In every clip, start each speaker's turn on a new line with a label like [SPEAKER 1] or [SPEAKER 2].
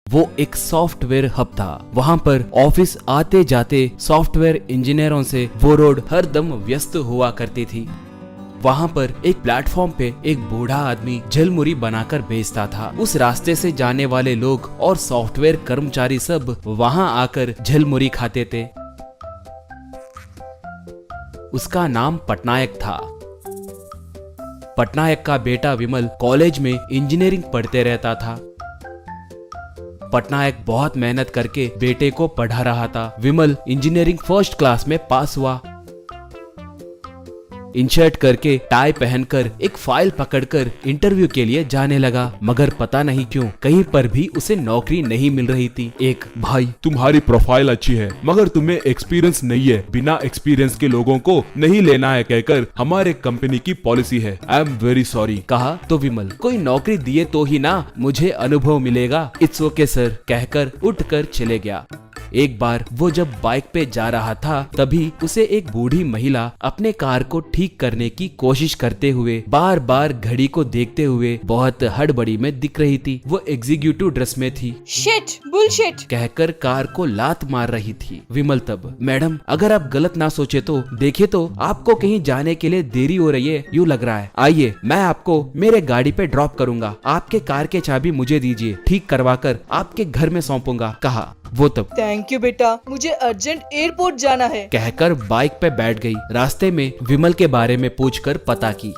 [SPEAKER 1] वो एक software hub था। वहाँ पर ऑफिस आते जाते सॉफ्टवेयर इंजीनियरों से वो रोड हर दम व्यस्त हुआ करती थी। वहाँ पर एक प्लेटफॉर्म पे एक बूढ़ा आदमी झलमुरी बनाकर बेचता था। उस रास्ते से जाने वाले लोग और सॉफ्टवेयर कर्मचारी सब वहाँ आकर झलमुरी खाते थे। उसका नाम पटनायक था। पटनायक का बेटा विमल कॉलेज में इंजीनियरिंग पढ़ते रहता था। पटनायक बहुत मेहनत करके बेटे को पढ़ा रहा था। विमल इंजीनियरिंग फर्स्ट क्लास में पास हुआ। इनशर्ट करके टाई पहनकर एक फाइल पकड़कर इंटरव्यू के लिए जाने लगा, मगर पता नहीं क्यों कहीं पर भी उसे नौकरी नहीं मिल रही थी। एक
[SPEAKER 2] भाई तुम्हारी प्रोफाइल अच्छी है मगर तुम्हें एक्सपीरियंस नहीं है, बिना एक्सपीरियंस के लोगों को नहीं लेना है कहकर हमारे कंपनी की पॉलिसी है। I am very sorry.
[SPEAKER 1] कहा तो विमल कोई नौकरी दिए तो ही ना मुझे अनुभव मिलेगा। इट्स ओके सर कहकर उठकर चले गया। एक बार वो जब बाइक पे जा रहा था तभी उसे एक बूढ़ी महिला अपने कार को ठीक करने की कोशिश करते हुए बार बार घड़ी को देखते हुए बहुत हड़बड़ी में दिख रही थी। वो एग्जीक्यूटिव ड्रेस में थी।
[SPEAKER 3] शिट, बुलशिट
[SPEAKER 1] कहकर कार को लात मार रही थी। विमल तब, मैडम अगर आप गलत ना सोचे तो देखिए तो आपको कहीं जाने के लिए देरी हो रही है यूँ लग रहा है। आइए मैं आपको मेरे गाड़ी पे ड्रॉप करूंगा, आपके कार के चाबी मुझे दीजिए, ठीक करवा कर आपके घर में सौंपूंगा। कहा वो तब
[SPEAKER 3] थैंक यू बेटा, मुझे अर्जेंट एयरपोर्ट जाना है
[SPEAKER 1] कहकर बाइक पे बैठ गई। रास्ते में विमल के बारे में पूछकर पता की।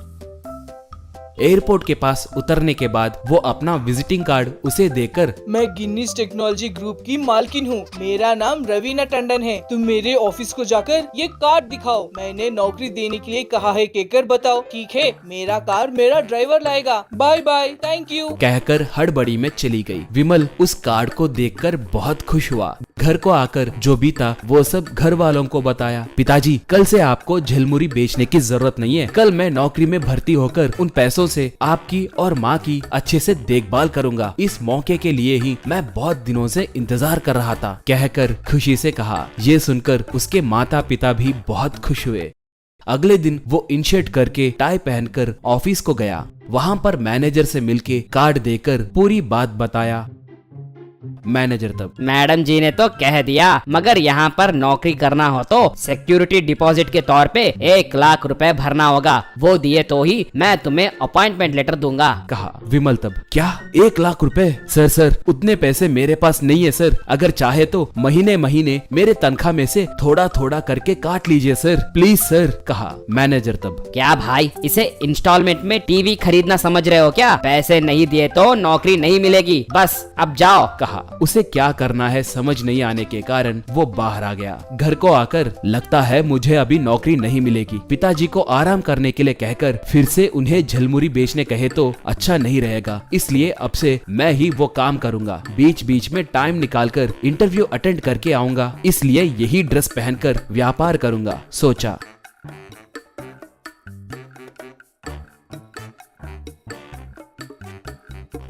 [SPEAKER 1] एयरपोर्ट के पास उतरने के बाद वो अपना विजिटिंग कार्ड उसे देकर,
[SPEAKER 3] मैं गिनीज टेक्नोलॉजी ग्रुप की मालकिन हूँ, मेरा नाम रवीना टंडन है, तुम मेरे ऑफिस को जाकर ये कार्ड दिखाओ, मैंने नौकरी देने के लिए कहा है, कहकर बताओ। ठीक है, मेरा कार मेरा ड्राइवर लाएगा, बाय बाय, थैंक यू
[SPEAKER 1] कहकर हड़बड़ी में चली गई। विमल उस कार्ड को देखकर बहुत खुश हुआ। घर को आकर जो बीता वो सब घर वालों को बताया। पिताजी कल से आपको झलमुरी बेचने की जरूरत नहीं है, कल मैं नौकरी में भर्ती होकर उन पैसों से आपकी और माँ की अच्छे से देखभाल करूंगा। इस मौके के लिए ही मैं बहुत दिनों से इंतजार कर रहा था कहकर खुशी से कहा। ये सुनकर उसके माता पिता भी बहुत खुश हुए। अगले दिन वो इनशर्ट करके टाई पहनकर ऑफिस को गया। वहाँ पर मैनेजर से मिलके कार्ड देकर पूरी बात बताया। मैनेजर तब,
[SPEAKER 4] मैडम जी ने तो कह दिया, मगर यहाँ पर नौकरी करना हो तो सिक्योरिटी डिपॉजिट के तौर पे 1 लाख रुपए भरना होगा, वो दिए तो ही मैं तुम्हें अपॉइंटमेंट लेटर दूंगा।
[SPEAKER 1] कहा विमल तब, क्या 1 लाख रुपए? सर उतने पैसे मेरे पास नहीं है सर, अगर चाहे तो महीने महीने मेरे तनख्वाह में से थोड़ा थोड़ा करके काट लीजिए सर, प्लीज सर। कहा मैनेजर तब,
[SPEAKER 4] क्या भाई इसे इंस्टॉलमेंट में टीवी खरीदना समझ रहे हो क्या? पैसे नहीं दिए तो नौकरी नहीं मिलेगी, बस अब जाओ।
[SPEAKER 1] कहा उसे क्या करना है समझ नहीं आने के कारण वो बाहर आ गया। घर को आकर लगता है मुझे अभी नौकरी नहीं मिलेगी, पिताजी को आराम करने के लिए कहकर फिर से उन्हें झलमुरी बेचने कहे तो अच्छा नहीं रहेगा, इसलिए अब से मैं ही वो काम करूंगा। बीच बीच में टाइम निकालकर इंटरव्यू अटेंड करके आऊंगा, इसलिए यही ड्रेस पहनकर व्यापार करूंगा, सोचा।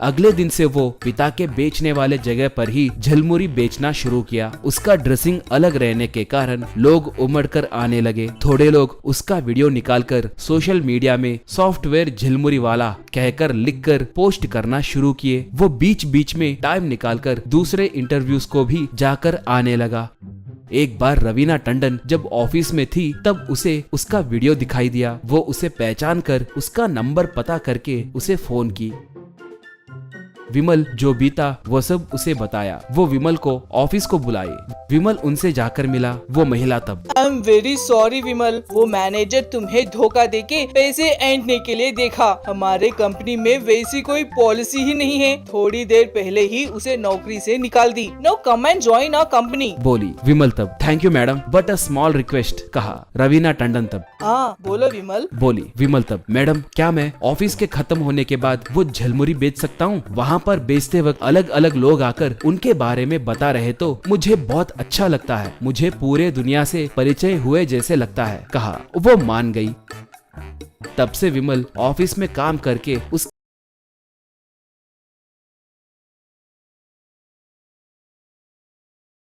[SPEAKER 1] अगले दिन से वो पिता के बेचने वाले जगह पर ही झलमुरी बेचना शुरू किया। उसका ड्रेसिंग अलग रहने के कारण लोग उमड़कर आने लगे। थोड़े लोग उसका वीडियो निकालकर सोशल मीडिया में सॉफ्टवेयर झलमुरी वाला कहकर लिखकर पोस्ट करना शुरू किए। वो बीच बीच में टाइम निकालकर दूसरे इंटरव्यूज को भी जाकर आने लगा। एक बार रवीना टंडन जब ऑफिस में थी तब उसे उसका वीडियो दिखाई दिया। वो उसे पहचान कर उसका नंबर पता करके उसे फोन की। विमल जो बीता वो सब उसे बताया। वो विमल को ऑफिस को बुलाए। विमल उनसे जाकर मिला। वो महिला तब,
[SPEAKER 3] आई एम वेरी सॉरी विमल, वो मैनेजर तुम्हें धोखा देके पैसे ऐंठने के लिए देखा। हमारे कंपनी में वैसी कोई पॉलिसी ही नहीं है, थोड़ी देर पहले ही उसे नौकरी से निकाल दी। No come and join our company,
[SPEAKER 1] बोली विमल तब। Thank you madam, but a small request. कहा रवीना टंडन तब।
[SPEAKER 3] हाँ बोलो विमल।
[SPEAKER 1] बोली विमल तब, मैडम क्या मैं ऑफिस के खत्म होने के बाद वो झलमुरी बेच सकता हूँ? वहाँ पर बेचते वक्त अलग अलग लोग आकर उनके बारे में बता रहे तो मुझे बहुत अच्छा लगता है, मुझे पूरे दुनिया से परिचय हुए जैसे लगता है। कहा वो मान गई। तब से विमल ऑफिस में काम करके उस